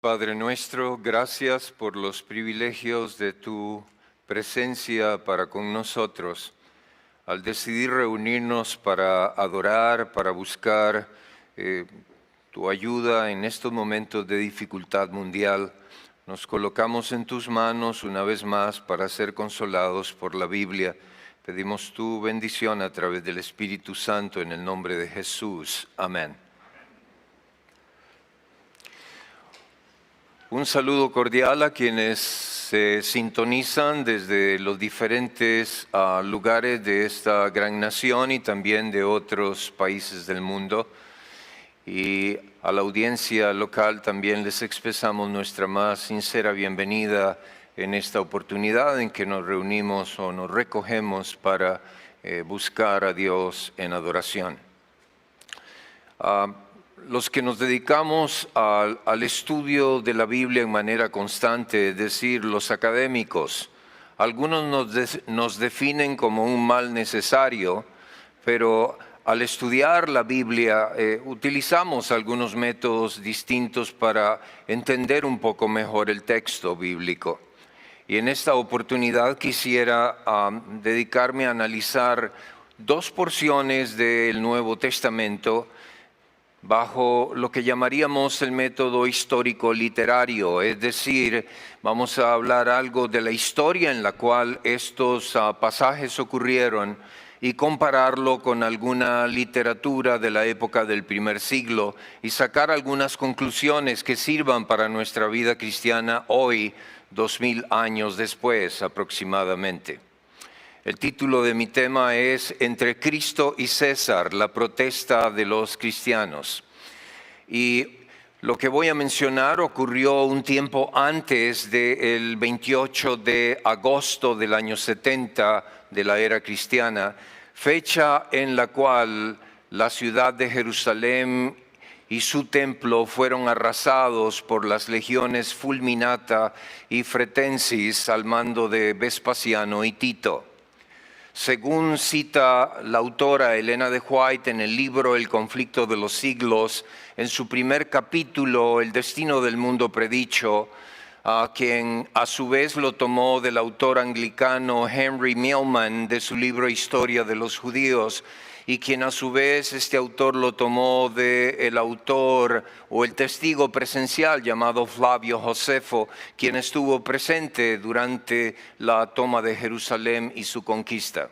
Padre nuestro, gracias por los privilegios de tu presencia para con nosotros. Al decidir reunirnos para adorar, para buscar tu ayuda en estos momentos de dificultad mundial, nos colocamos en tus manos una vez más para ser consolados por la Biblia. Pedimos tu bendición a través del Espíritu Santo en el nombre de Jesús. Amén. Un saludo cordial a quienes se sintonizan desde los diferentes lugares de esta gran nación y también de otros países del mundo. Y a la audiencia local también les expresamos nuestra más sincera bienvenida en esta oportunidad en que nos reunimos o nos recogemos para buscar a Dios en adoración. Los que nos dedicamos al estudio de la Biblia en manera constante, es decir, los académicos, algunos nos definen como un mal necesario, pero al estudiar la Biblia utilizamos algunos métodos distintos para entender un poco mejor el texto bíblico. Y en esta oportunidad quisiera dedicarme a analizar dos porciones del Nuevo Testamento bajo lo que llamaríamos el método histórico literario, es decir, vamos a hablar algo de la historia en la cual estos pasajes ocurrieron y compararlo con alguna literatura de la época del primer siglo y sacar algunas conclusiones que sirvan para nuestra vida cristiana hoy, 2000 años después aproximadamente. El título de mi tema es Entre Cristo y César, la protesta de los cristianos. Y lo que voy a mencionar ocurrió un tiempo antes del 28 de agosto del año 70 de la era cristiana, fecha en la cual la ciudad de Jerusalén y su templo fueron arrasados por las legiones Fulminata y Fretensis al mando de Vespasiano y Tito. Según cita la autora Elena de White en el libro El conflicto de los siglos, en su primer capítulo, El destino del mundo predicho, quien a su vez lo tomó del autor anglicano Henry Milman de su libro Historia de los Judíos, y quien a su vez este autor lo tomó del autor o el testigo presencial llamado Flavio Josefo, quien estuvo presente durante la toma de Jerusalén y su conquista.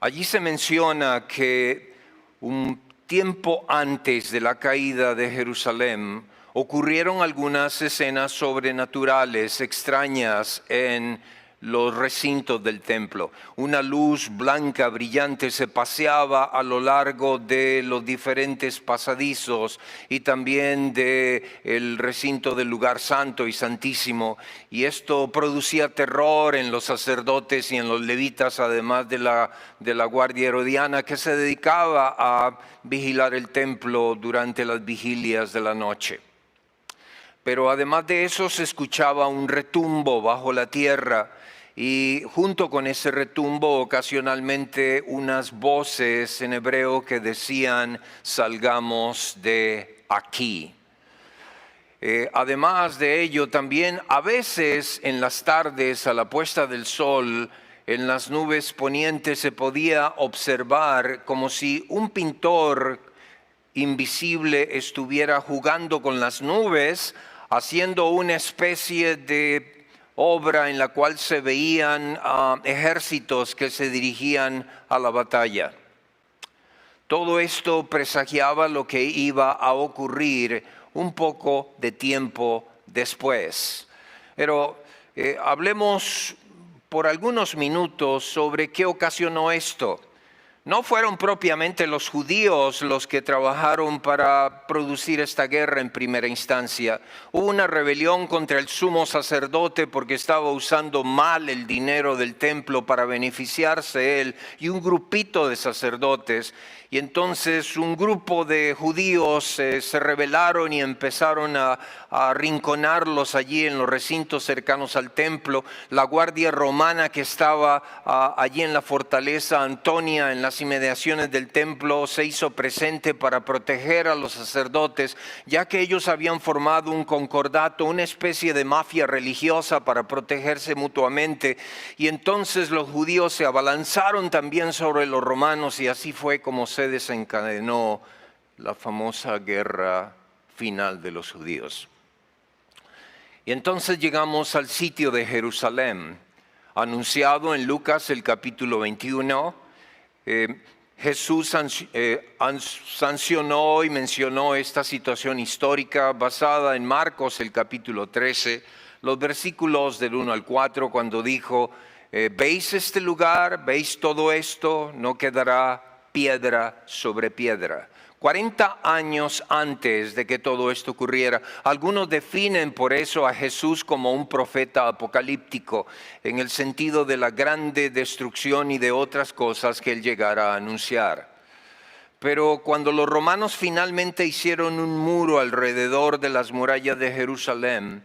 Allí se menciona que un tiempo antes de la caída de Jerusalén ocurrieron algunas escenas sobrenaturales extrañas en los recintos del templo. Una luz blanca brillante se paseaba a lo largo de los diferentes pasadizos y también del recinto del lugar santo y santísimo, y esto producía terror en los sacerdotes y en los levitas, además de la guardia herodiana que se dedicaba a vigilar el templo durante las vigilias de la noche. Pero además de eso se escuchaba un retumbo bajo la tierra y junto con ese retumbo ocasionalmente unas voces en hebreo que decían salgamos de aquí. Además de ello también a veces en las tardes a la puesta del sol en las nubes ponientes se podía observar como si un pintor invisible estuviera jugando con las nubes, haciendo una especie de obra en la cual se veían ejércitos que se dirigían a la batalla. Todo esto presagiaba lo que iba a ocurrir un poco de tiempo después. Pero hablemos por algunos minutos sobre qué ocasionó esto. No fueron propiamente los judíos los que trabajaron para producir esta guerra en primera instancia. Hubo una rebelión contra el sumo sacerdote porque estaba usando mal el dinero del templo para beneficiarse él y un grupito de sacerdotes. Y entonces un grupo de judíos se rebelaron y empezaron a arrinconarlos allí en los recintos cercanos al templo. La guardia romana que estaba allí en la fortaleza Antonia, en las las inmediaciones del templo se hizo presente para proteger a los sacerdotes, ya que ellos habían formado un concordato, una especie de mafia religiosa para protegerse mutuamente. Y entonces los judíos se abalanzaron también sobre los romanos y así fue como se desencadenó la famosa guerra final de los judíos. Y entonces llegamos al sitio de Jerusalén, anunciado en Lucas el capítulo 21. Jesús sancionó y mencionó esta situación histórica basada en Marcos el capítulo 13, los versículos del 1 al 4, cuando dijo, ¿veis este lugar? ¿Veis todo esto? No quedará piedra sobre piedra. 40 años antes de que todo esto ocurriera. Algunos definen por eso a Jesús como un profeta apocalíptico, en el sentido de la grande destrucción y de otras cosas que él llegara a anunciar. Pero cuando los romanos finalmente hicieron un muro alrededor de las murallas de Jerusalén,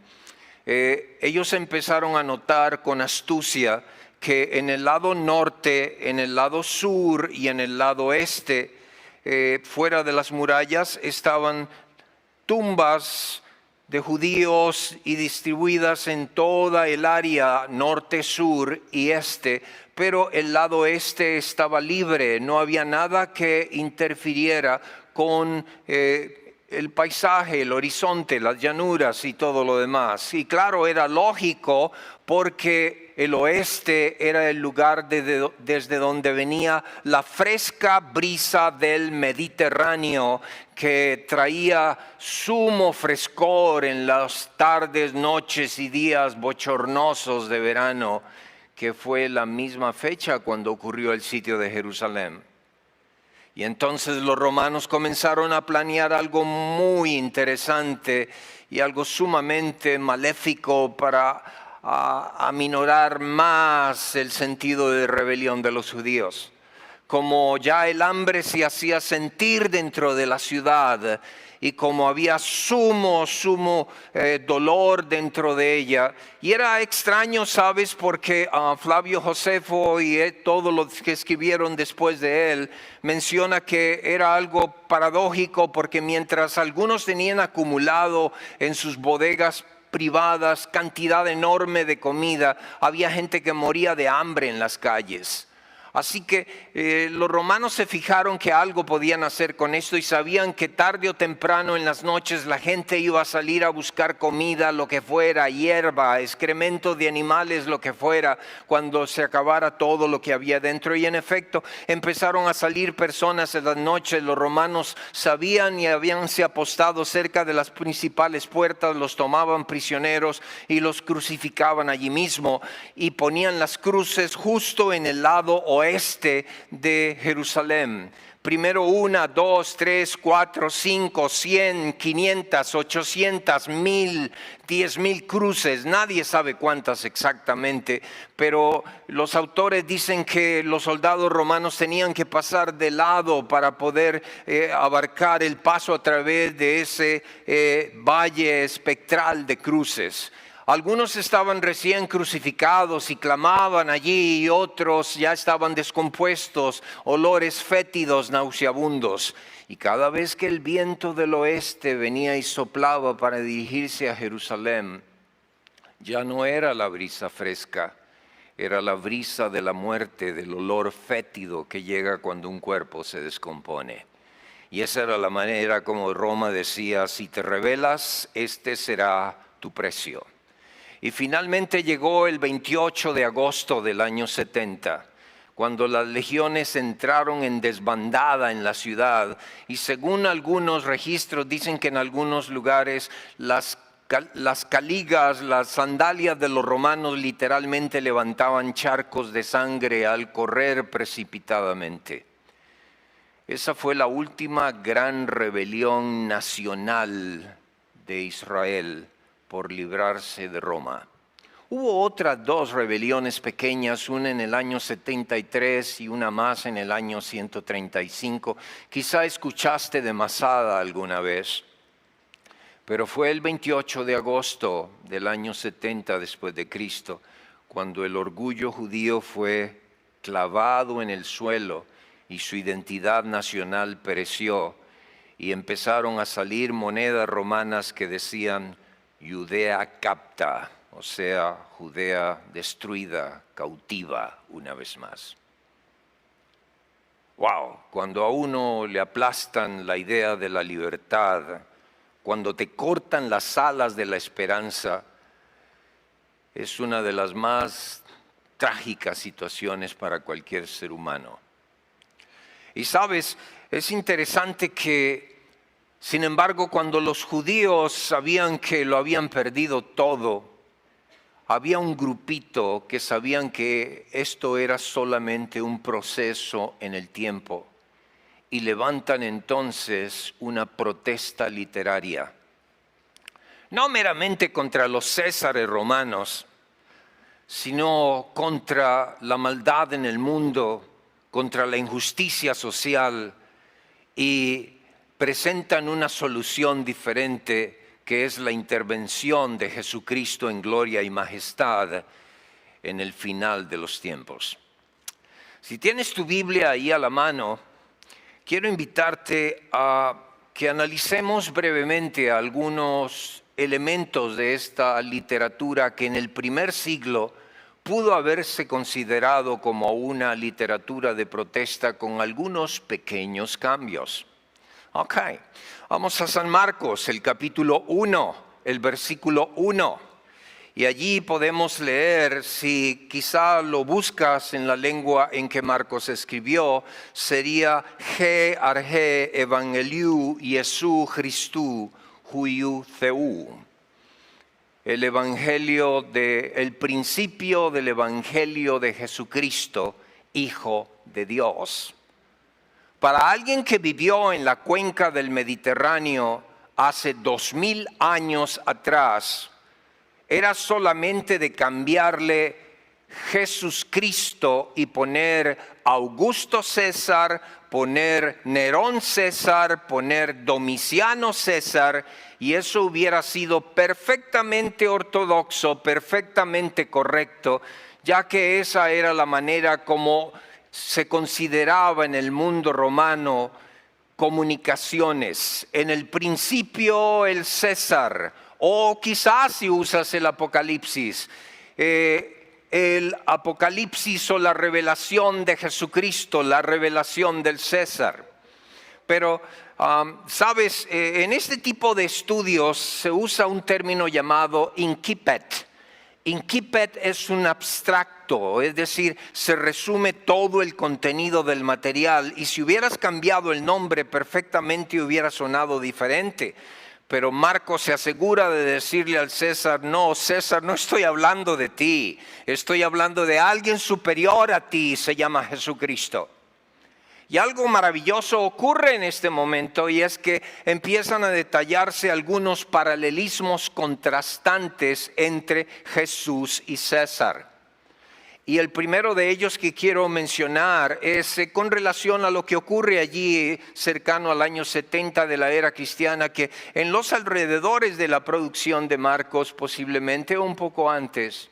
ellos empezaron a notar con astucia que en el lado norte, en el lado sur y en el lado este, fuera de las murallas estaban tumbas de judíos y distribuidas en toda el área norte, sur y este, pero el lado este estaba libre, no había nada que interfiriera con el paisaje, el horizonte, las llanuras y todo lo demás. Y claro, era lógico porque el oeste era el lugar desde donde venía la fresca brisa del Mediterráneo que traía sumo frescor en las tardes, noches y días bochornosos de verano, que fue la misma fecha cuando ocurrió el sitio de Jerusalén. Y entonces los romanos comenzaron a planear algo muy interesante y algo sumamente maléfico para aminorar más el sentido de rebelión de los judíos. Como ya el hambre se hacía sentir dentro de la ciudad y como había sumo dolor dentro de ella. Y era extraño, ¿sabes? Porque Flavio Josefo y todos los que escribieron después de él menciona que era algo paradójico porque mientras algunos tenían acumulado en sus bodegas privadas cantidad enorme de comida, había gente que moría de hambre en las calles. Así que los romanos se fijaron que algo podían hacer con esto y sabían que tarde o temprano en las noches la gente iba a salir a buscar comida, lo que fuera, hierba, excremento de animales, lo que fuera, cuando se acabara todo lo que había dentro. Y en efecto empezaron a salir personas en las noches. Los romanos sabían y habíanse apostado cerca de las principales puertas, los tomaban prisioneros y los crucificaban allí mismo y ponían las cruces justo en el lado oeste de Jerusalén. Primero 1, 2, 3, 4, 5, 100, 500, 800, 1000, 10,000 cruces. Nadie sabe cuántas exactamente, pero los autores dicen que los soldados romanos tenían que pasar de lado para poder abarcar el paso a través de ese valle espectral de cruces. Algunos estaban recién crucificados y clamaban allí y otros ya estaban descompuestos, olores fétidos, nauseabundos. Y cada vez que el viento del oeste venía y soplaba para dirigirse a Jerusalén, ya no era la brisa fresca, era la brisa de la muerte, del olor fétido que llega cuando un cuerpo se descompone. Y esa era la manera como Roma decía, si te rebelas, este será tu precio. Y finalmente llegó el 28 de agosto del año 70, cuando las legiones entraron en desbandada en la ciudad. Y según algunos registros dicen que en algunos lugares las caligas, las sandalias de los romanos literalmente levantaban charcos de sangre al correr precipitadamente. Esa fue la última gran rebelión nacional de Israel por librarse de Roma. Hubo otras dos rebeliones pequeñas, una en el año 73 y una más en el año 135. Quizá escuchaste de Masada alguna vez, pero fue el 28 de agosto del año 70 después de Cristo, cuando el orgullo judío fue clavado en el suelo y su identidad nacional pereció y empezaron a salir monedas romanas que decían Judea capta, o sea, Judea destruida, cautiva una vez más. Wow, cuando a uno le aplastan la idea de la libertad, cuando te cortan las alas de la esperanza, es una de las más trágicas situaciones para cualquier ser humano. Y sabes, es interesante que, sin embargo, cuando los judíos sabían que lo habían perdido todo, había un grupito que sabían que esto era solamente un proceso en el tiempo y levantan entonces una protesta literaria. No meramente contra los césares romanos, sino contra la maldad en el mundo, contra la injusticia social, y presentan una solución diferente, que es la intervención de Jesucristo en gloria y majestad en el final de los tiempos. Si tienes tu Biblia ahí a la mano, quiero invitarte a que analicemos brevemente algunos elementos de esta literatura que en el primer siglo pudo haberse considerado como una literatura de protesta con algunos pequeños cambios. Ok, vamos a San Marcos, el capítulo 1, el versículo 1. Y allí podemos leer, si quizá lo buscas en la lengua en que Marcos escribió, sería He arhe evangeliu Iesu Christu huiu theu. El principio del evangelio de Jesucristo, Hijo de Dios. Para alguien que vivió en la cuenca del Mediterráneo hace 2000 años atrás, era solamente de cambiarle Jesucristo y poner Augusto César, poner Nerón César, poner Domiciano César, y eso hubiera sido perfectamente ortodoxo, perfectamente correcto, ya que esa era la manera como se consideraba en el mundo romano comunicaciones. En el principio el César, o quizás si usas el Apocalipsis o la revelación de Jesucristo, la revelación del César. Pero, sabes, en este tipo de estudios se usa un término llamado incipit. Incipit es un abstracto, es decir, se resume todo el contenido del material, y si hubieras cambiado el nombre perfectamente hubiera sonado diferente. Pero Marcos se asegura de decirle al César, no, César, no estoy hablando de ti, estoy hablando de alguien superior a ti, se llama Jesucristo. Y algo maravilloso ocurre en este momento, y es que empiezan a detallarse algunos paralelismos contrastantes entre Jesús y César. Y el primero de ellos que quiero mencionar es con relación a lo que ocurre allí cercano al año 70 de la era cristiana, que en los alrededores de la producción de Marcos, posiblemente un poco antes,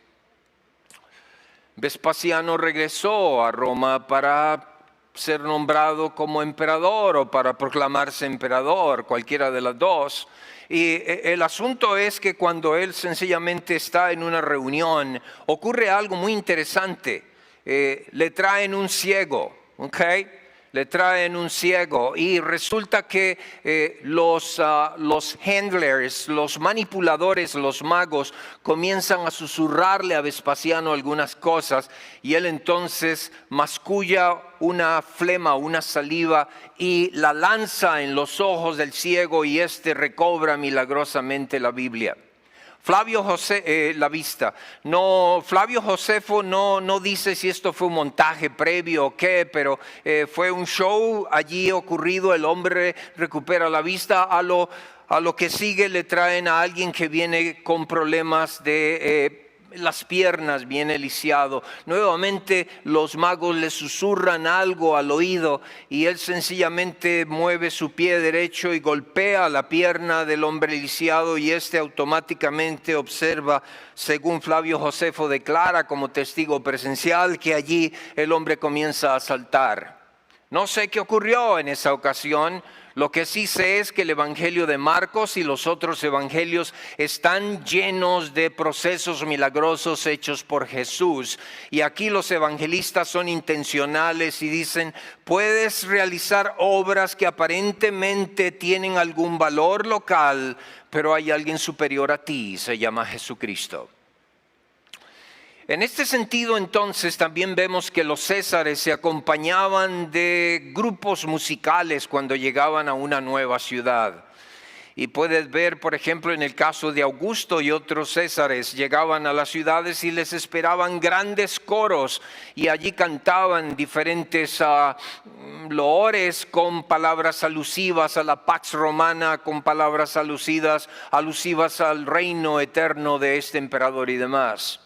Vespasiano regresó a Roma para ser nombrado como emperador o para proclamarse emperador, cualquiera de las dos. Y el asunto es que cuando él sencillamente está en una reunión, ocurre algo muy interesante. Le traen un ciego, ¿ok? Le traen un ciego, y resulta que los handlers, los manipuladores, los magos, comienzan a susurrarle a Vespasiano algunas cosas, y él entonces masculla una flema, una saliva, y la lanza en los ojos del ciego, y éste recobra milagrosamente la Biblia. Flavio Josefo no dice si esto fue un montaje previo o qué, pero fue un show allí ocurrido. El hombre recupera la vista. A lo que sigue le traen a alguien que viene con problemas de las piernas, viene lisiado. Nuevamente los magos le susurran algo al oído, y él sencillamente mueve su pie derecho y golpea la pierna del hombre lisiado, y este automáticamente observa, según Flavio Josefo declara como testigo presencial, que allí el hombre comienza a saltar. No sé qué ocurrió en esa ocasión. Lo que sí sé es que el Evangelio de Marcos y los otros evangelios están llenos de procesos milagrosos hechos por Jesús. Y aquí los evangelistas son intencionales y dicen, puedes realizar obras que aparentemente tienen algún valor local, pero hay alguien superior a ti, se llama Jesucristo. En este sentido, entonces, también vemos que los césares se acompañaban de grupos musicales cuando llegaban a una nueva ciudad. Y puedes ver, por ejemplo, en el caso de Augusto y otros césares, llegaban a las ciudades y les esperaban grandes coros y allí cantaban diferentes loores con palabras alusivas a la Pax Romana, con palabras alusivas al reino eterno de este emperador y demás.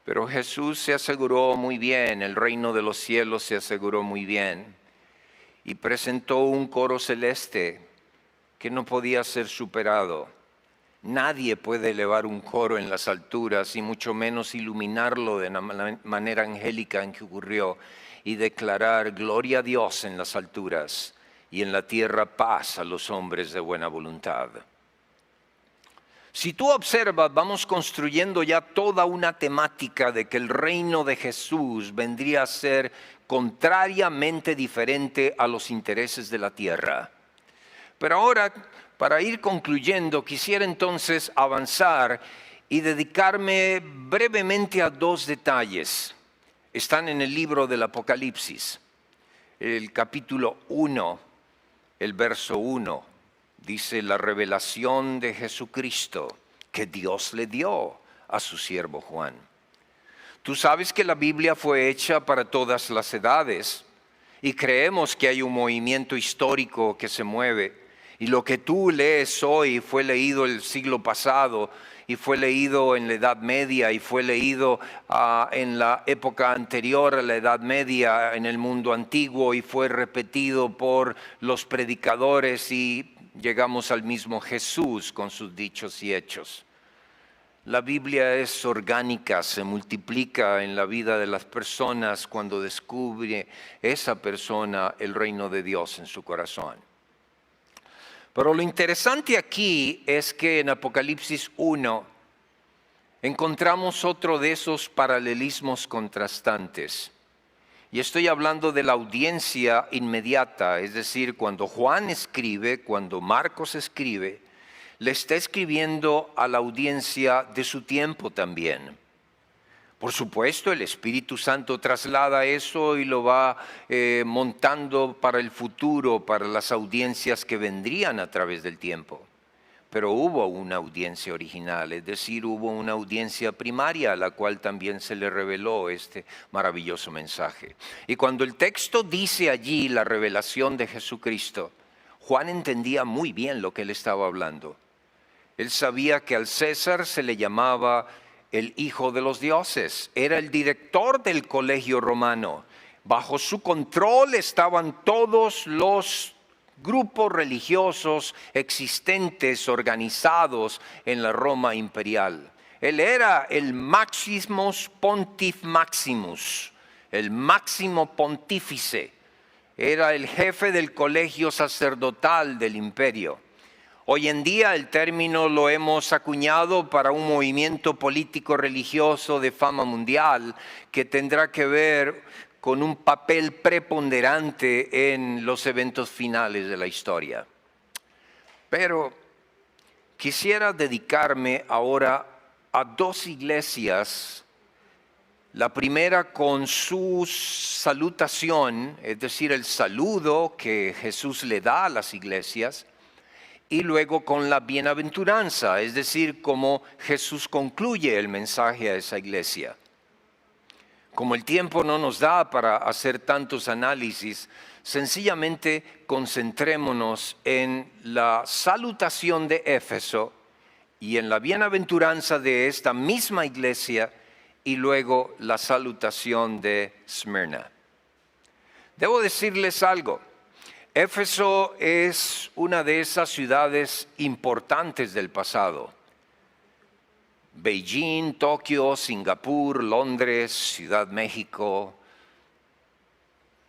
Pero Jesús se aseguró muy bien, el reino de los cielos se aseguró muy bien y presentó un coro celeste que no podía ser superado. Nadie puede elevar un coro en las alturas y mucho menos iluminarlo de la manera angélica en que ocurrió y declarar gloria a Dios en las alturas y en la tierra paz a los hombres de buena voluntad. Si tú observas, vamos construyendo ya toda una temática de que el reino de Jesús vendría a ser contrariamente diferente a los intereses de la tierra. Pero ahora, para ir concluyendo, quisiera entonces avanzar y dedicarme brevemente a dos detalles. Están en el libro del Apocalipsis, el capítulo 1, el verso 1. Dice la revelación de Jesucristo que Dios le dio a su siervo Juan. Tú sabes que la Biblia fue hecha para todas las edades y creemos que hay un movimiento histórico que se mueve. Y lo que tú lees hoy fue leído el siglo pasado y fue leído en la Edad Media y fue leído en la época anterior a la Edad Media en el mundo antiguo y fue repetido por los predicadores y llegamos al mismo Jesús con sus dichos y hechos. La Biblia es orgánica, se multiplica en la vida de las personas cuando descubre esa persona el reino de Dios en su corazón. Pero lo interesante aquí es que en Apocalipsis 1 encontramos otro de esos paralelismos contrastantes. Y estoy hablando de la audiencia inmediata, es decir, cuando Juan escribe, cuando Marcos escribe, le está escribiendo a la audiencia de su tiempo también. Por supuesto, el Espíritu Santo traslada eso y lo va montando para el futuro, para las audiencias que vendrían a través del tiempo. Pero hubo una audiencia original, es decir, hubo una audiencia primaria a la cual también se le reveló este maravilloso mensaje. Y cuando el texto dice allí la revelación de Jesucristo, Juan entendía muy bien lo que él estaba hablando. Él sabía que al César se le llamaba el hijo de los dioses, era el director del colegio romano. Bajo su control estaban todos los grupos religiosos existentes, organizados en la Roma imperial. Él era el Maximus Pontif Maximus, el máximo pontífice. Era el jefe del colegio sacerdotal del imperio. Hoy en día el término lo hemos acuñado para un movimiento político religioso de fama mundial que tendrá que ver con un papel preponderante en los eventos finales de la historia. Pero quisiera dedicarme ahora a dos iglesias. La primera con su salutación, es decir, el saludo que Jesús le da a las iglesias, y luego con la bienaventuranza, es decir, cómo Jesús concluye el mensaje a esa iglesia. Como el tiempo no nos da para hacer tantos análisis, sencillamente concentrémonos en la salutación de Éfeso y en la bienaventuranza de esta misma iglesia y luego la salutación de Esmirna. Debo decirles algo. Éfeso es una de esas ciudades importantes del pasado. Beijing, Tokio, Singapur, Londres, Ciudad México,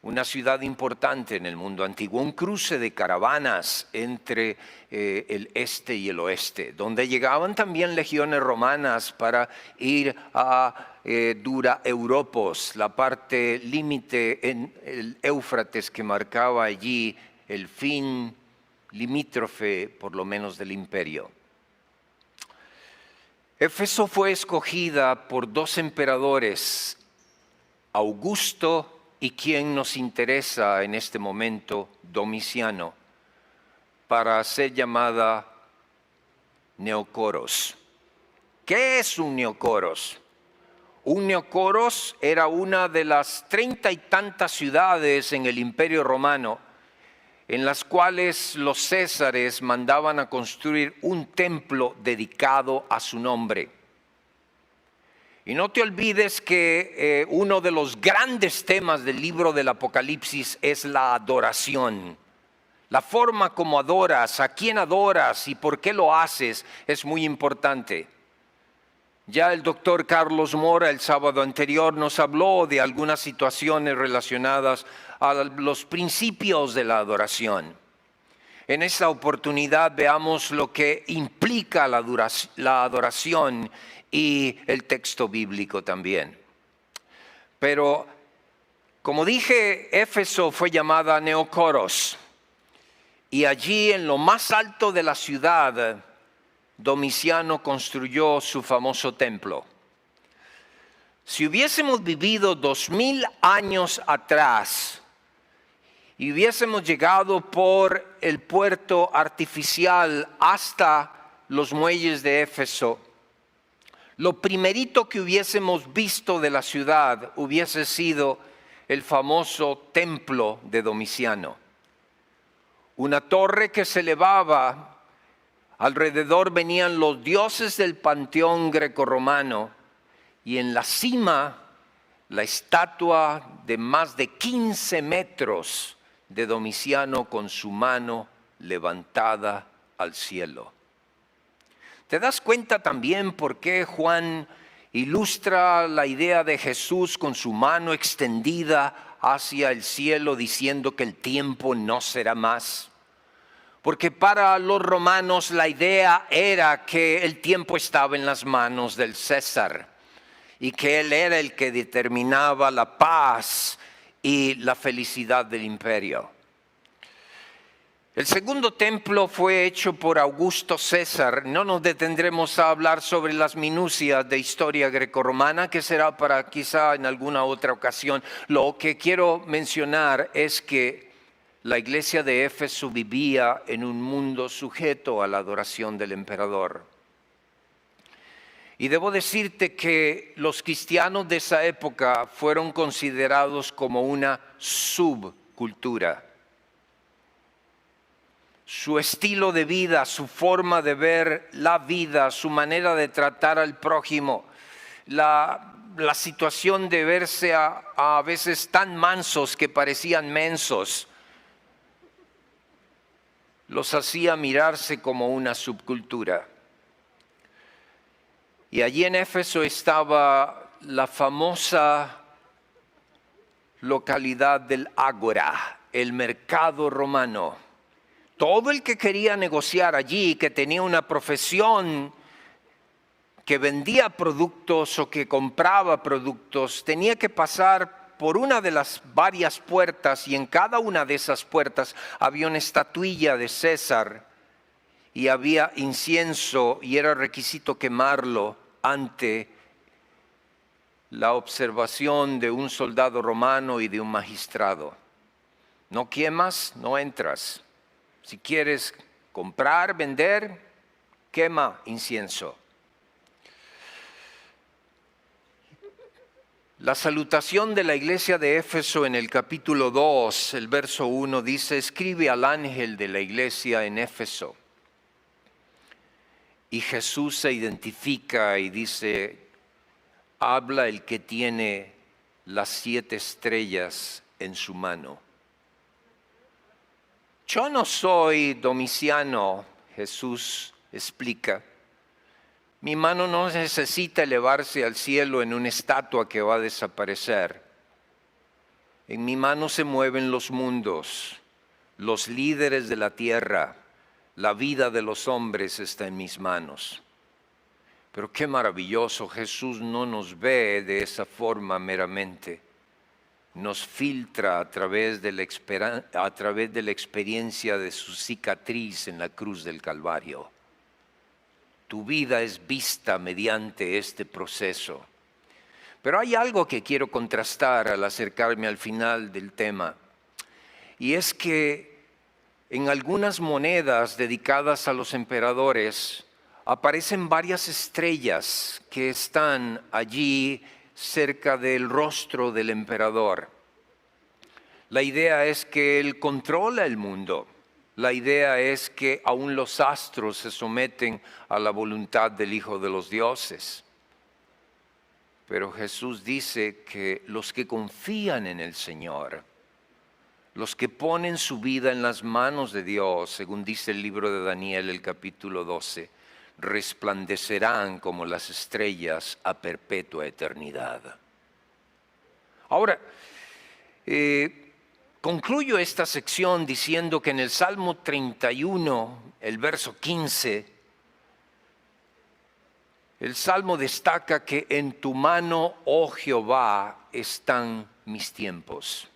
una ciudad importante en el mundo antiguo, un cruce de caravanas entre el este y el oeste, donde llegaban también legiones romanas para ir a Dura Europos, la parte límite en el Éufrates que marcaba allí el fin limítrofe, por lo menos, del imperio. Éfeso fue escogida por dos emperadores, Augusto y quien nos interesa en este momento, Domiciano, para ser llamada Neocoros. ¿Qué es un Neocoros? Un Neocoros era una de las 30 y tantas ciudades en el Imperio Romano en las cuales los césares mandaban a construir un templo dedicado a su nombre. Y no te olvides que uno de los grandes temas del libro del Apocalipsis es la adoración. La forma como adoras, a quién adoras y por qué lo haces es muy importante. Ya el doctor Carlos Mora el sábado anterior nos habló de algunas situaciones relacionadas a los principios de la adoración. En esta oportunidad veamos lo que implica la adoración y el texto bíblico también. Pero, como dije, Éfeso fue llamada Neocoros, y allí en lo más alto de la ciudad, Domiciano construyó su famoso templo. Si hubiésemos vivido 2000 años atrás y hubiésemos llegado por el puerto artificial hasta los muelles de Éfeso, lo primerito que hubiésemos visto de la ciudad hubiese sido el famoso templo de Domiciano. Una torre que se elevaba, alrededor venían los dioses del panteón grecorromano y en la cima la estatua de más de 15 metros de Domiciano con su mano levantada al cielo. ¿Te das cuenta también por qué Juan ilustra la idea de Jesús con su mano extendida hacia el cielo diciendo que el tiempo no será más? Porque para los romanos la idea era que el tiempo estaba en las manos del César y que él era el que determinaba la paz y la felicidad del imperio. El segundo templo fue hecho por Augusto César. No nos detendremos a hablar sobre las minucias de historia grecorromana, que será para quizá en alguna otra ocasión. Lo que quiero mencionar es que la iglesia de Éfeso vivía en un mundo sujeto a la adoración del emperador. Y debo decirte que los cristianos de esa época fueron considerados como una subcultura. Su estilo de vida, su forma de ver la vida, su manera de tratar al prójimo, la situación de verse a veces tan mansos que parecían mensos, los hacía mirarse como una subcultura. Y allí en Éfeso estaba la famosa localidad del Ágora, el mercado romano. Todo el que quería negociar allí, que tenía una profesión, que vendía productos o que compraba productos, tenía que pasar por una de las varias puertas y en cada una de esas puertas había una estatuilla de César y había incienso y era requisito quemarlo ante la observación de un soldado romano y de un magistrado. No quemas, no entras. Si quieres comprar, vender, quema incienso. La salutación de la iglesia de Éfeso en el capítulo 2, el verso 1 dice: escribe al ángel de la iglesia en Éfeso. Y Jesús se identifica y dice: habla el que tiene las 7 estrellas en su mano. Yo no soy Domiciano, Jesús explica. Mi mano no necesita elevarse al cielo en una estatua que va a desaparecer. En mi mano se mueven los mundos, los líderes de la tierra, la vida de los hombres está en mis manos. Pero qué maravilloso, Jesús no nos ve de esa forma meramente. Nos filtra a través de la experiencia de su cicatriz en la cruz del Calvario. Tu vida es vista mediante este proceso. Pero hay algo que quiero contrastar al acercarme al final del tema, y es que en algunas monedas dedicadas a los emperadores aparecen varias estrellas que están allí cerca del rostro del emperador. La idea es que él controla el mundo. La idea es que aún los astros se someten a la voluntad del Hijo de los dioses. Pero Jesús dice que los que confían en el Señor, los que ponen su vida en las manos de Dios, según dice el libro de Daniel, el capítulo 12, resplandecerán como las estrellas a perpetua eternidad. Ahora, concluyo esta sección diciendo que en el Salmo 31, el verso 15, el Salmo destaca que en tu mano, oh Jehová, están mis tiempos.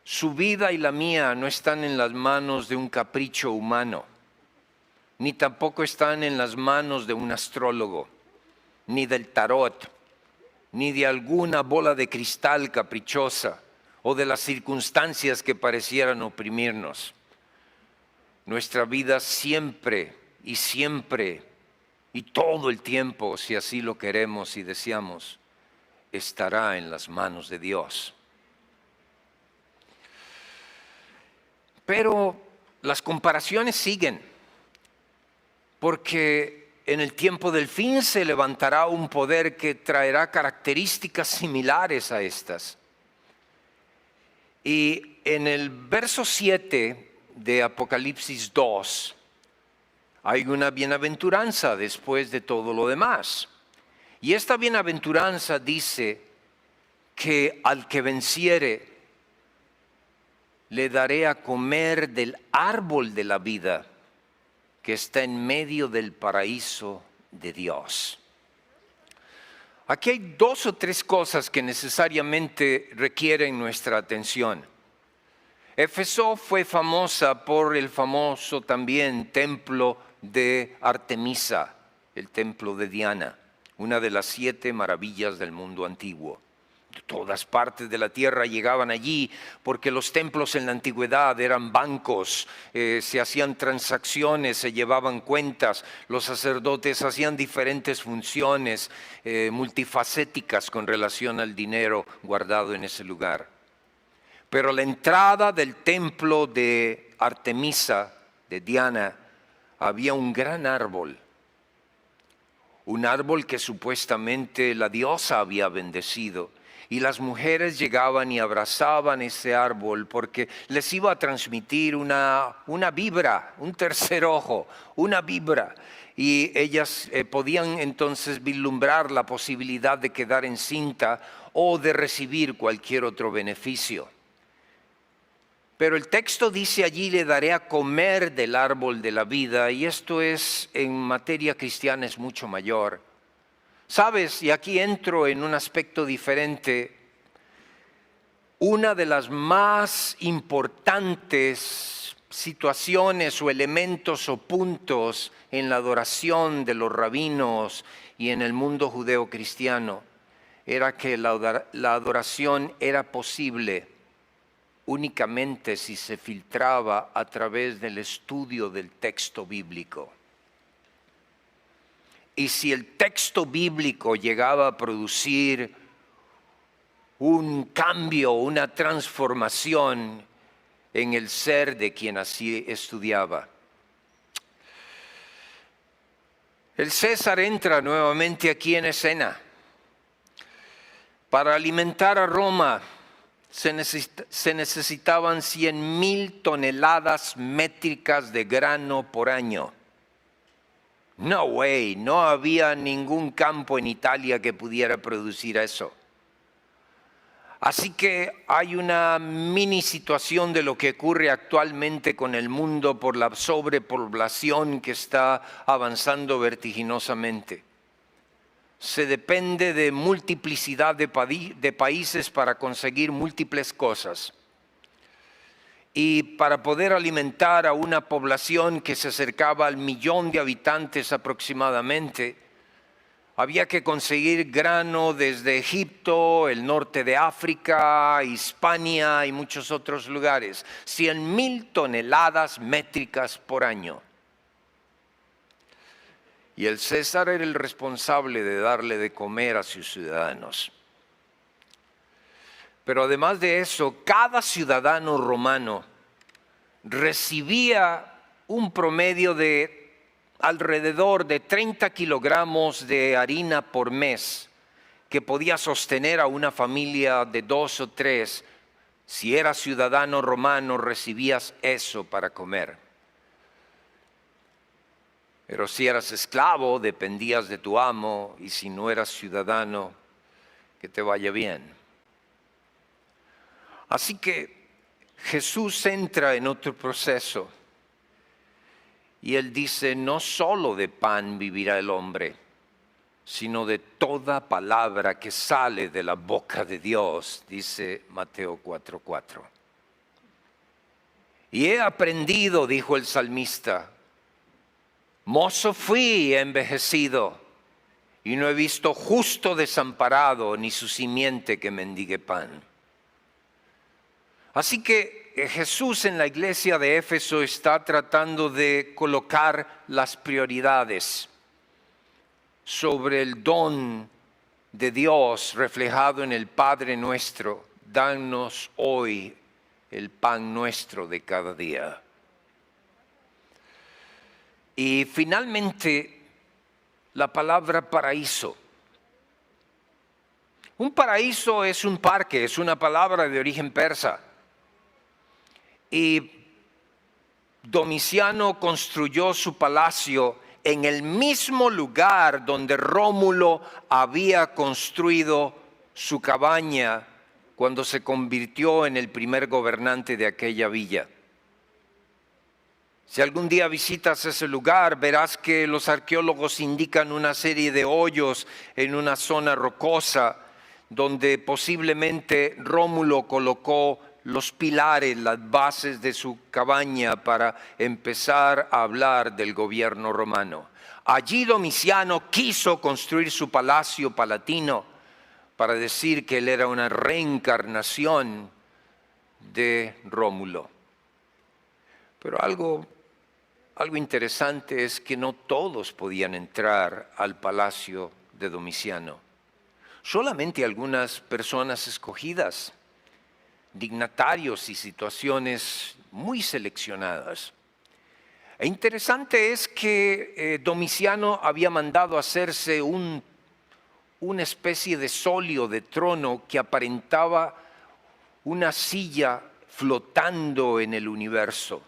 Su vida y la mía no están en las manos de un capricho humano, ni tampoco están en las manos de un astrólogo, ni del tarot, ni de alguna bola de cristal caprichosa o de las circunstancias que parecieran oprimirnos. Nuestra vida siempre y todo el tiempo, si así lo queremos y deseamos, estará en las manos de Dios. Pero las comparaciones siguen, porque en el tiempo del fin se levantará un poder que traerá características similares a estas. Y en el verso 7 de Apocalipsis 2 hay una bienaventuranza después de todo lo demás. Y esta bienaventuranza dice que al que venciere le daré a comer del árbol de la vida que está en medio del paraíso de Dios. Aquí hay 2 o 3 cosas que necesariamente requieren nuestra atención. Éfeso fue famosa por el famoso también templo de Artemisa, el templo de Diana, una de las 7 maravillas del mundo antiguo. De todas partes de la tierra llegaban allí porque los templos en la antigüedad eran bancos, se hacían transacciones, se llevaban cuentas, los sacerdotes hacían diferentes funciones multifacéticas con relación al dinero guardado en ese lugar. Pero la entrada del templo de Artemisa, de Diana, había un gran árbol. Un árbol que supuestamente la diosa había bendecido. Y las mujeres llegaban y abrazaban ese árbol porque les iba a transmitir una vibra, un tercer ojo, una vibra. Y ellas podían entonces vislumbrar la posibilidad de quedar encinta o de recibir cualquier otro beneficio. Pero el texto dice allí le daré a comer del árbol de la vida, y esto es en materia cristiana es mucho mayor. Sabes, y aquí entro en un aspecto diferente, una de las más importantes situaciones o elementos o puntos en la adoración de los rabinos y en el mundo judeo-cristiano era que la adoración era posible únicamente si se filtraba a través del estudio del texto bíblico. Y si el texto bíblico llegaba a producir un cambio, una transformación en el ser de quien así estudiaba. El César entra nuevamente aquí en escena. Para alimentar a Roma se necesitaban 100,000 toneladas métricas de grano por año. No way, no había ningún campo en Italia que pudiera producir eso. Así que hay una mini situación de lo que ocurre actualmente con el mundo por la sobrepoblación que está avanzando vertiginosamente. Se depende de multiplicidad de países para conseguir múltiples cosas. Y para poder alimentar a una población que se acercaba al 1.000.000 de habitantes aproximadamente, había que conseguir grano desde Egipto, el norte de África, Hispania y muchos otros lugares. 100.000 toneladas métricas por año. Y el César era el responsable de darle de comer a sus ciudadanos. Pero además de eso, cada ciudadano romano recibía un promedio de alrededor de 30 kilogramos de harina por mes, que podía sostener a una familia de 2 o 3. Si eras ciudadano romano, recibías eso para comer. Pero si eras esclavo, dependías de tu amo, y si no eras ciudadano, que te vaya bien. Así que Jesús entra en otro proceso y Él dice, no solo de pan vivirá el hombre, sino de toda palabra que sale de la boca de Dios, dice Mateo 4:4. Y he aprendido, dijo el salmista, mozo fui y he envejecido, y no he visto justo desamparado ni su simiente que mendigue pan. Así que Jesús en la iglesia de Éfeso está tratando de colocar las prioridades sobre el don de Dios reflejado en el Padre nuestro. Danos hoy el pan nuestro de cada día. Y finalmente, la palabra paraíso. Un paraíso es un parque, es una palabra de origen persa. Y Domiciano construyó su palacio en el mismo lugar donde Rómulo había construido su cabaña cuando se convirtió en el primer gobernante de aquella villa. Si algún día visitas ese lugar, verás que los arqueólogos indican una serie de hoyos en una zona rocosa donde posiblemente Rómulo colocó los pilares, las bases de su cabaña para empezar a hablar del gobierno romano. Allí Domiciano quiso construir su palacio palatino para decir que él era una reencarnación de Rómulo. Pero algo interesante es que no todos podían entrar al palacio de Domiciano. Solamente algunas personas escogidas, dignatarios y situaciones muy seleccionadas. E interesante es que Domiciano había mandado hacerse una especie de solio de trono que aparentaba una silla flotando en el universo.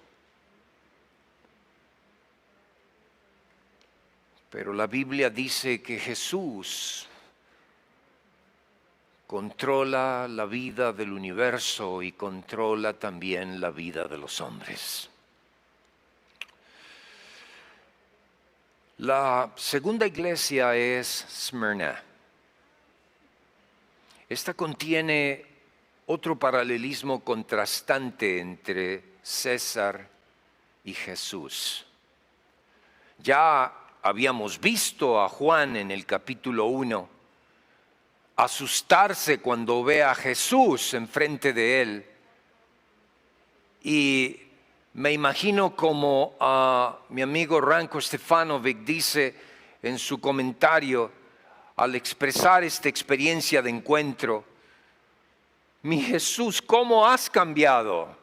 Pero la Biblia dice que Jesús controla la vida del universo y controla también la vida de los hombres. La segunda iglesia es Smyrna. Esta contiene otro paralelismo contrastante entre César y Jesús. Ya habíamos visto a Juan en el capítulo 1 asustarse cuando ve a Jesús enfrente de él. Y me imagino como mi amigo Ranko Stefanovic dice en su comentario al expresar esta experiencia de encuentro, mi Jesús, ¿cómo has cambiado?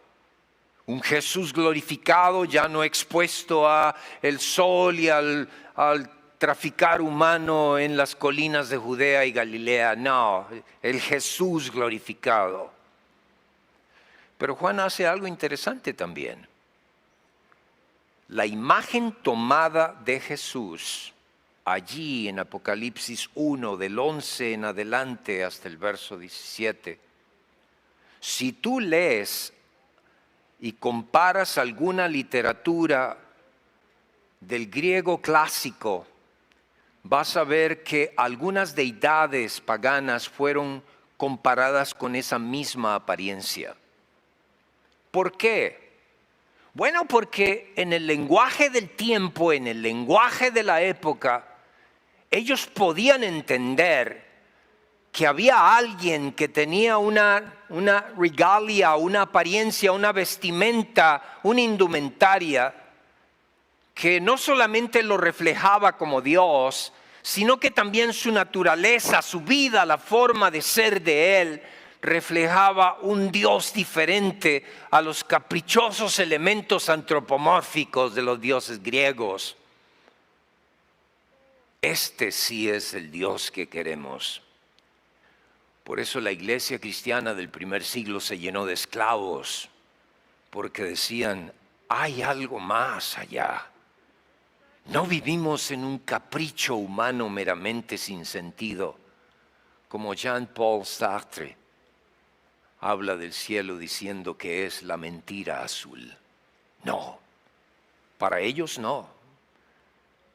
Un Jesús glorificado, ya no expuesto a el sol y al traficar humano en las colinas de Judea y Galilea. No, el Jesús glorificado. Pero Juan hace algo interesante también. La imagen tomada de Jesús allí en Apocalipsis 1, del 11 en adelante hasta el verso 17, Si tú lees y comparas alguna literatura del griego clásico, vas a ver que algunas deidades paganas fueron comparadas con esa misma apariencia. ¿Por qué? Bueno, porque en el lenguaje del tiempo, en el lenguaje de la época, ellos podían entender que había alguien que tenía una regalia, una apariencia, una vestimenta, una indumentaria, que no solamente lo reflejaba como Dios, sino que también su naturaleza, su vida, la forma de ser de Él, reflejaba un Dios diferente a los caprichosos elementos antropomórficos de los dioses griegos. Este sí es el Dios que queremos. Por eso la iglesia cristiana del primer siglo se llenó de esclavos, porque decían, hay algo más allá. No vivimos en un capricho humano meramente sin sentido, como Jean-Paul Sartre habla del cielo diciendo que es la mentira azul. No, para ellos no.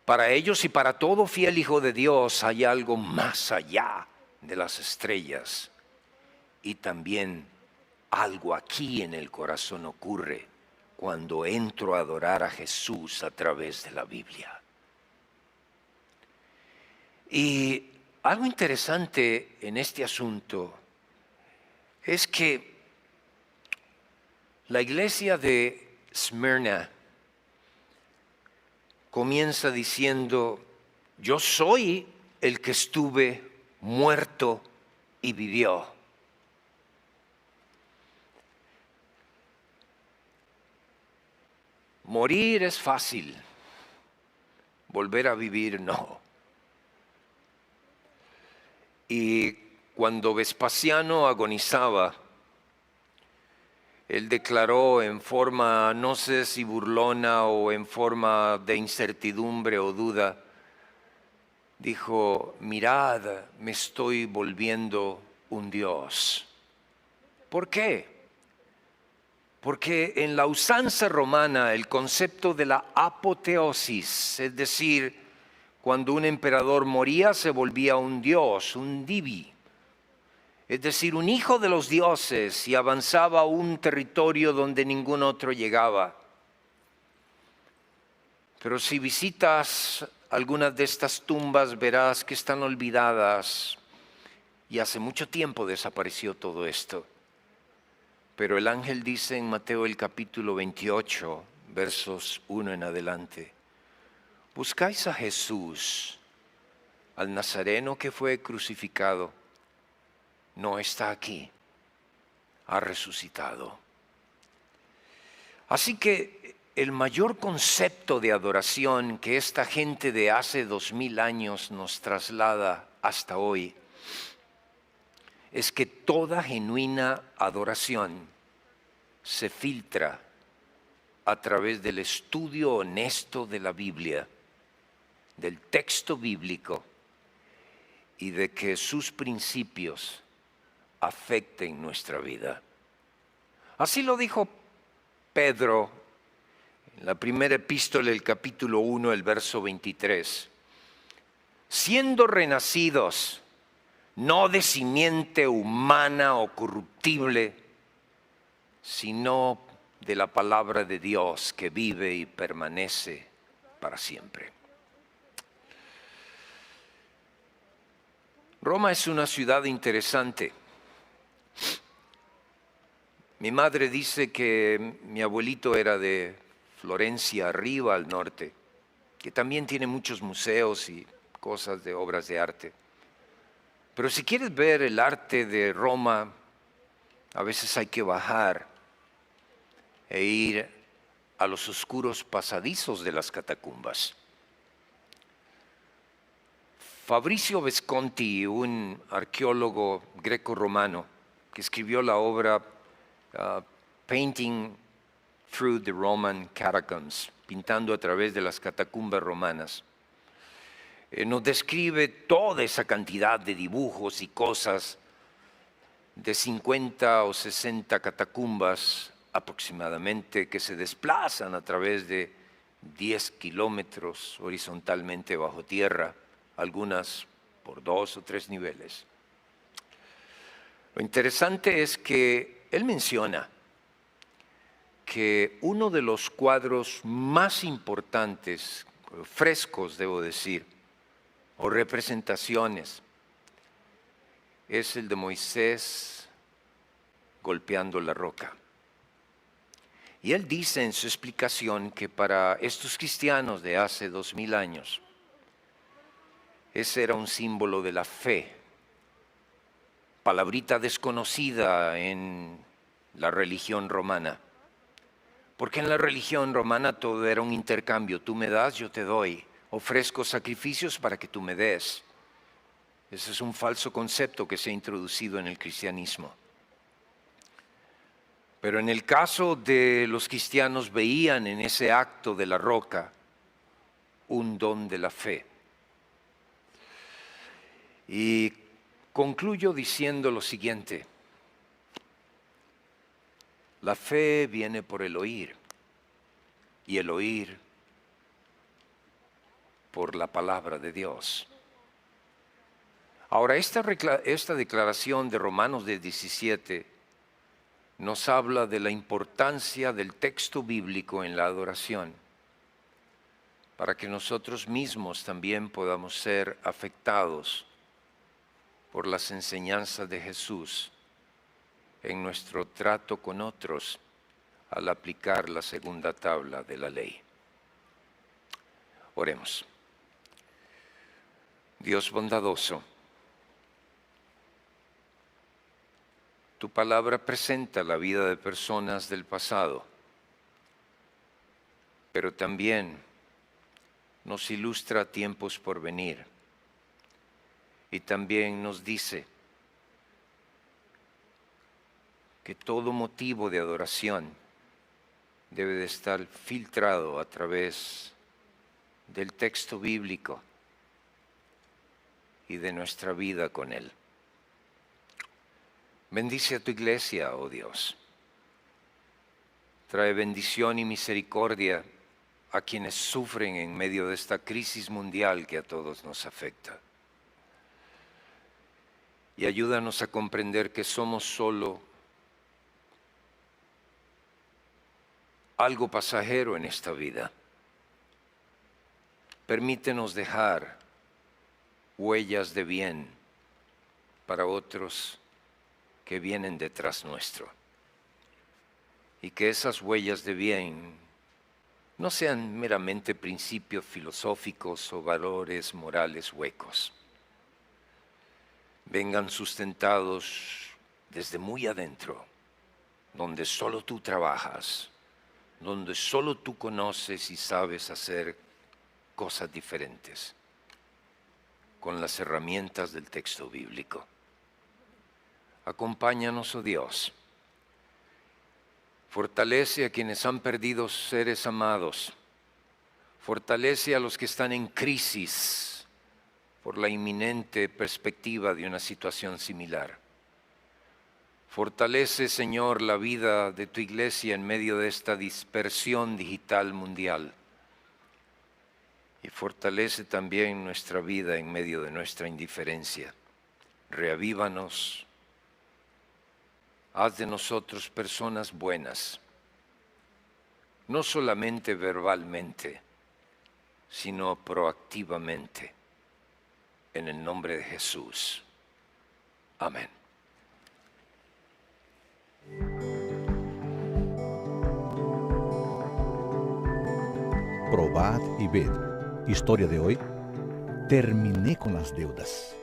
Para ellos y para todo fiel hijo de Dios hay algo más allá de las estrellas, y también algo aquí en el corazón ocurre cuando entro a adorar a Jesús a través de la Biblia. Y algo interesante en este asunto es que la iglesia de Esmirna comienza diciendo, yo soy el que estuve muerto y vivió. Morir es fácil, volver a vivir no. Y cuando Vespasiano agonizaba, él declaró en forma, no sé si burlona o en forma de incertidumbre o duda, dijo, mirad, me estoy volviendo un Dios. ¿Por qué? Porque en la usanza romana el concepto de la apoteosis, es decir, cuando un emperador moría se volvía un dios, un divi, es decir, un hijo de los dioses, y avanzaba a un territorio donde ningún otro llegaba. Pero si visitas algunas de estas tumbas verás que están olvidadas y hace mucho tiempo desapareció todo esto. Pero el ángel dice en Mateo el capítulo 28, versos 1 en adelante, buscáis a Jesús, al Nazareno que fue crucificado. No está aquí, ha resucitado. Así que el mayor concepto de adoración que esta gente de hace 2000 años nos traslada hasta hoy es que toda genuina adoración se filtra a través del estudio honesto de la Biblia, del texto bíblico, y de que sus principios afecten nuestra vida. Así lo dijo Pedro en la primera epístola, el capítulo 1, el verso 23. Siendo renacidos, no de simiente humana o corruptible, sino de la palabra de Dios que vive y permanece para siempre. Roma es una ciudad interesante. Mi madre dice que mi abuelito era de Florencia, arriba al norte, que también tiene muchos museos y cosas de obras de arte. Pero si quieres ver el arte de Roma, a veces hay que bajar e ir a los oscuros pasadizos de las catacumbas. Fabrizio Visconti, un arqueólogo greco-romano que escribió la obra Painting Through the Roman Catacombs, pintando a través de las catacumbas romanas, nos describe toda esa cantidad de dibujos y cosas de 50 o 60 catacumbas aproximadamente que se desplazan a través de 10 kilómetros horizontalmente bajo tierra, algunas por 2 o 3 niveles. Lo interesante es que él menciona que uno de los cuadros más importantes, frescos debo decir, o representaciones, es el de Moisés golpeando la roca. Y él dice en su explicación que para estos cristianos de hace 2000 años, ese era un símbolo de la fe, palabrita desconocida en la religión romana. Porque en la religión romana todo era un intercambio, tú me das, yo te doy, ofrezco sacrificios para que tú me des. Ese es un falso concepto que se ha introducido en el cristianismo. Pero en el caso de los cristianos veían en ese acto de la roca un don de la fe. Y concluyo diciendo lo siguiente: la fe viene por el oír, y el oír por la palabra de Dios. Ahora, esta declaración de Romanos 17 nos habla de la importancia del texto bíblico en la adoración, para que nosotros mismos también podamos ser afectados por las enseñanzas de Jesús en nuestro trato con otros al aplicar la segunda tabla de la ley. Oremos. Dios bondadoso, tu palabra presenta la vida de personas del pasado, pero también nos ilustra tiempos por venir y también nos dice que todo motivo de adoración debe de estar filtrado a través del texto bíblico y de nuestra vida con él. Bendice a tu iglesia, oh Dios. Trae bendición y misericordia a quienes sufren en medio de esta crisis mundial que a todos nos afecta. Y ayúdanos a comprender que somos solo algo pasajero en esta vida. Permítenos dejar huellas de bien para otros que vienen detrás nuestro. Y que esas huellas de bien no sean meramente principios filosóficos o valores morales huecos. Vengan sustentados desde muy adentro, donde solo tú trabajas, donde solo tú conoces y sabes hacer cosas diferentes con las herramientas del texto bíblico. Acompáñanos, oh Dios. Fortalece a quienes han perdido seres amados. Fortalece a los que están en crisis por la inminente perspectiva de una situación similar. Fortalece, Señor, la vida de tu iglesia en medio de esta dispersión digital mundial. Y fortalece también nuestra vida en medio de nuestra indiferencia. Reavívanos. Haz de nosotros personas buenas, no solamente verbalmente, sino proactivamente. En el nombre de Jesús. Amén. Probad y ved. Historia de hoy. Terminé con las deudas.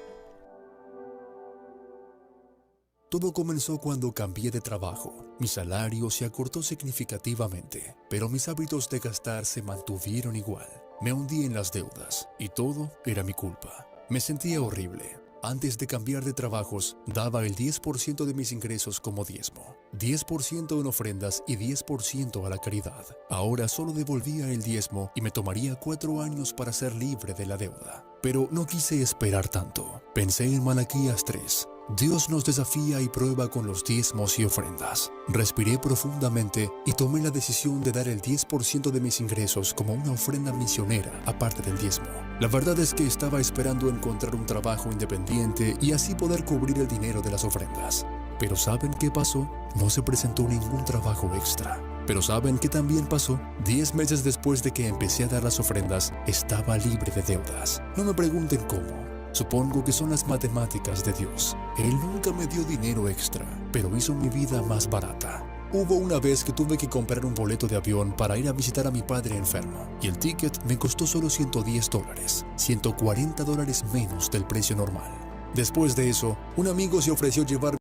Todo comenzó cuando cambié de trabajo. Mi salario se acortó significativamente, pero mis hábitos de gastar se mantuvieron igual. Me hundí en las deudas y todo era mi culpa. Me sentía horrible. Antes de cambiar de trabajos, daba el 10% de mis ingresos como diezmo, 10% en ofrendas y 10% a la caridad. Ahora solo devolvía el diezmo y me tomaría 4 años para ser libre de la deuda. Pero no quise esperar tanto. Pensé en Malaquías 3. Dios nos desafía y prueba con los diezmos y ofrendas. Respiré profundamente y tomé la decisión de dar el 10% de mis ingresos como una ofrenda misionera aparte del diezmo. La verdad es que estaba esperando encontrar un trabajo independiente y así poder cubrir el dinero de las ofrendas. Pero ¿saben qué pasó? No se presentó ningún trabajo extra. Pero ¿saben qué también pasó? 10 meses después de que empecé a dar las ofrendas, estaba libre de deudas. No me pregunten cómo. Supongo que son las matemáticas de Dios. Él nunca me dio dinero extra, pero hizo mi vida más barata. Hubo una vez que tuve que comprar un boleto de avión para ir a visitar a mi padre enfermo, y el ticket me costó solo $110, $140 menos del precio normal. Después de eso, un amigo se ofreció llevar